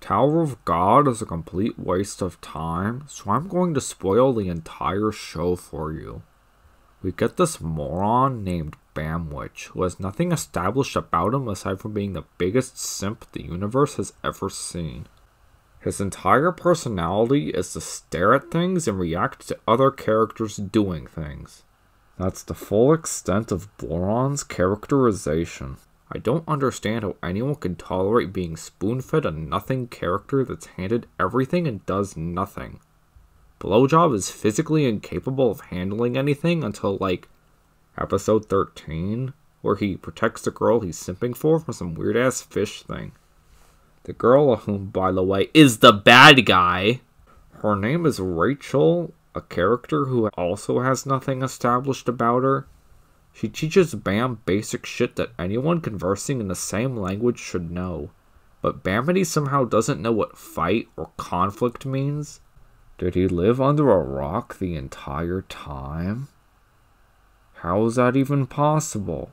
Tower of God is a complete waste of time, so I'm going to spoil the entire show for you. We get this moron named Bamwich, who has nothing established about him aside from being the biggest simp the universe has ever seen. His entire personality is to stare at things and react to other characters doing things. That's the full extent of Boron's characterization. I don't understand how anyone can tolerate being spoon-fed a nothing character that's handed everything and does nothing. Blowjob is physically incapable of handling anything until, like, episode 13, where he protects the girl he's simping for from some weird-ass fish thing. The girl, whom, by the way, is the bad guy. Her name is Rachel, a character who also has nothing established about her. She teaches Bam basic shit that anyone conversing in the same language should know. But Bamity somehow doesn't know what fight or conflict means. Did he live under a rock the entire time? How is that even possible?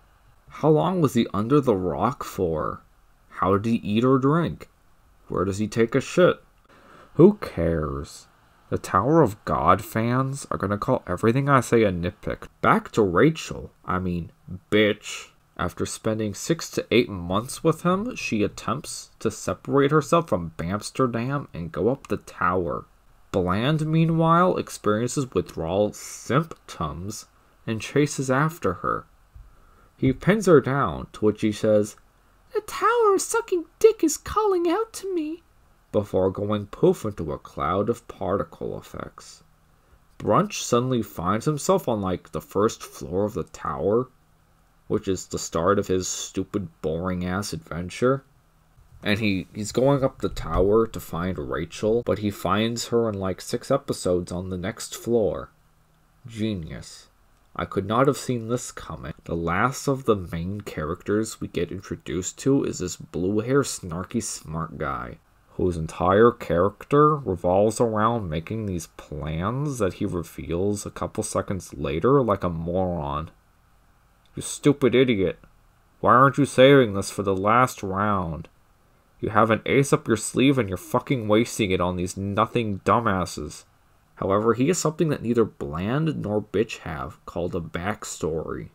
How long was he under the rock for? How did he eat or drink? Where does he take a shit? Who cares? The Tower of God fans are gonna call everything I say a nitpick. Back to Rachel, bitch. After spending 6 to 8 months with him, she attempts to separate herself from Bamsterdam and go up the tower. Bland, meanwhile, experiences withdrawal symptoms and chases after her. He pins her down, to which he says, "The tower sucking dick is calling out to me," before going poof into a cloud of particle effects. Brunch suddenly finds himself on, like, the first floor of the tower, which is the start of his stupid, boring-ass adventure. And he's going up the tower to find Rachel, but he finds her in, like, 6 episodes on the next floor. Genius. I could not have seen this coming. The last of the main characters we get introduced to is this blue-hair snarky smart guy, whose entire character revolves around making these plans that he reveals a couple seconds later like a moron. You stupid idiot. Why aren't you saving this for the last round? You have an ace up your sleeve and you're fucking wasting it on these nothing dumbasses. However, he has something that neither Bland nor Bitch have, called a backstory.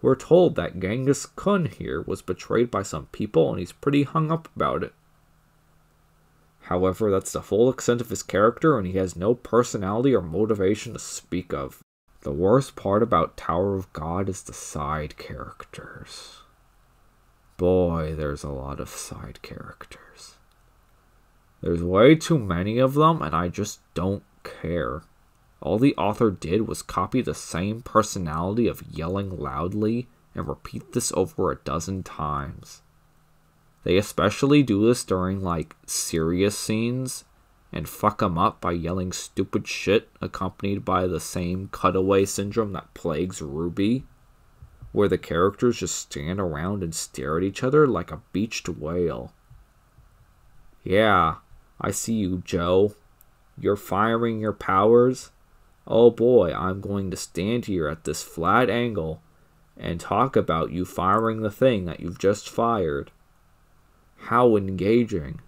We're told that Genghis Khan here was betrayed by some people and he's pretty hung up about it. However, that's the full extent of his character and he has no personality or motivation to speak of. The worst part about Tower of God is the side characters. Boy, there's a lot of side characters. There's way too many of them, and I just don't care. All the author did was copy the same personality of yelling loudly and repeat this over a dozen times. They especially do this during, like, serious scenes and fuck them up by yelling stupid shit accompanied by the same cutaway syndrome that plagues Ruby, where the characters just stand around and stare at each other like a beached whale. Yeah, I see you, Joe. You're firing your powers? Oh boy, I'm going to stand here at this flat angle and talk about you firing the thing that you've just fired. How engaging.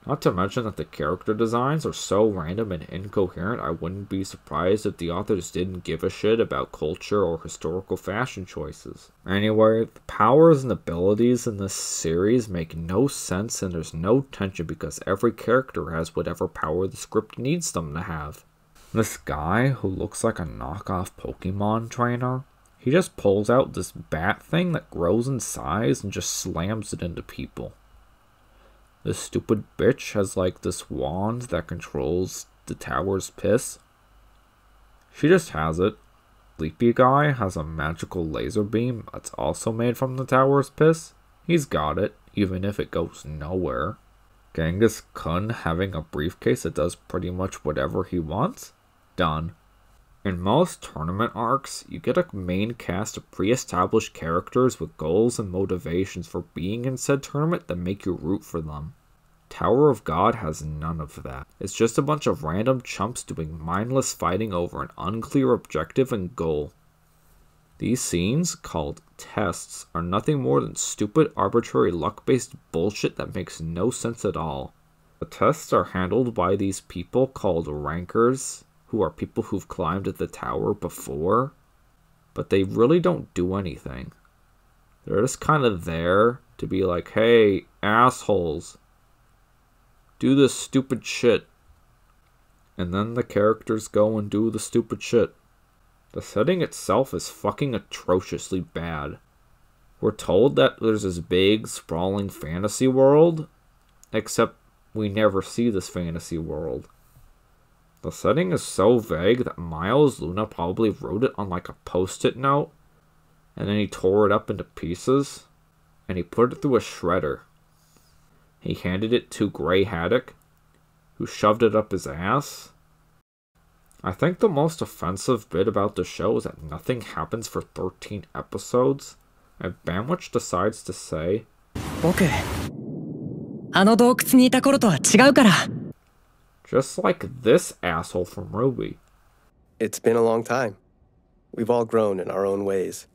Not to mention that the character designs are so random and incoherent, I wouldn't be surprised if the authors didn't give a shit about culture or historical fashion choices. Anyway, the powers and abilities in this series make no sense and there's no tension because every character has whatever power the script needs them to have. This guy, who looks like a knockoff Pokemon trainer, he just pulls out this bat thing that grows in size and just slams it into people. This stupid bitch has, like, this wand that controls the tower's piss. She just has it. Sleepy guy has a magical laser beam that's also made from the tower's piss. He's got it, even if it goes nowhere. Genghis Khan having a briefcase that does pretty much whatever he wants? Done. In most tournament arcs, you get a main cast of pre-established characters with goals and motivations for being in said tournament that make you root for them. Tower of God has none of that. It's just a bunch of random chumps doing mindless fighting over an unclear objective and goal. These scenes, called tests, are nothing more than stupid, arbitrary, luck-based bullshit that makes no sense at all. The tests are handled by these people called rankers, who are people who've climbed the tower before, but they really don't do anything. They're just kind of there to be like, hey, assholes, do this stupid shit. And then the characters go and do the stupid shit. The setting itself is fucking atrociously bad. We're told that there's this big, sprawling fantasy world, except we never see this fantasy world. The setting is so vague that Miles Luna probably wrote it on like a post-it note, and then he tore it up into pieces, and he put it through a shredder. He handed it to Grey Haddock, who shoved it up his ass. I think the most offensive bit about the show is that nothing happens for 13 episodes, and Bamwich decides to say, just like this asshole from Ruby. It's been a long time. We've all grown in our own ways.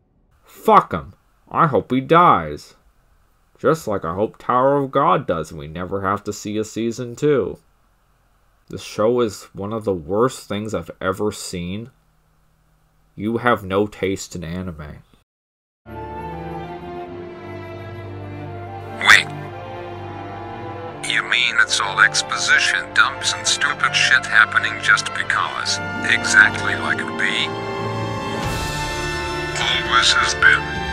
Fuck him. I hope he dies. Just like I hope Tower of God does and we never have to see a season 2. This show is one of the worst things I've ever seen. You have no taste in anime. Wait. You mean it's all exposition dumps and stupid shit happening just because? Exactly like it be? Always has been.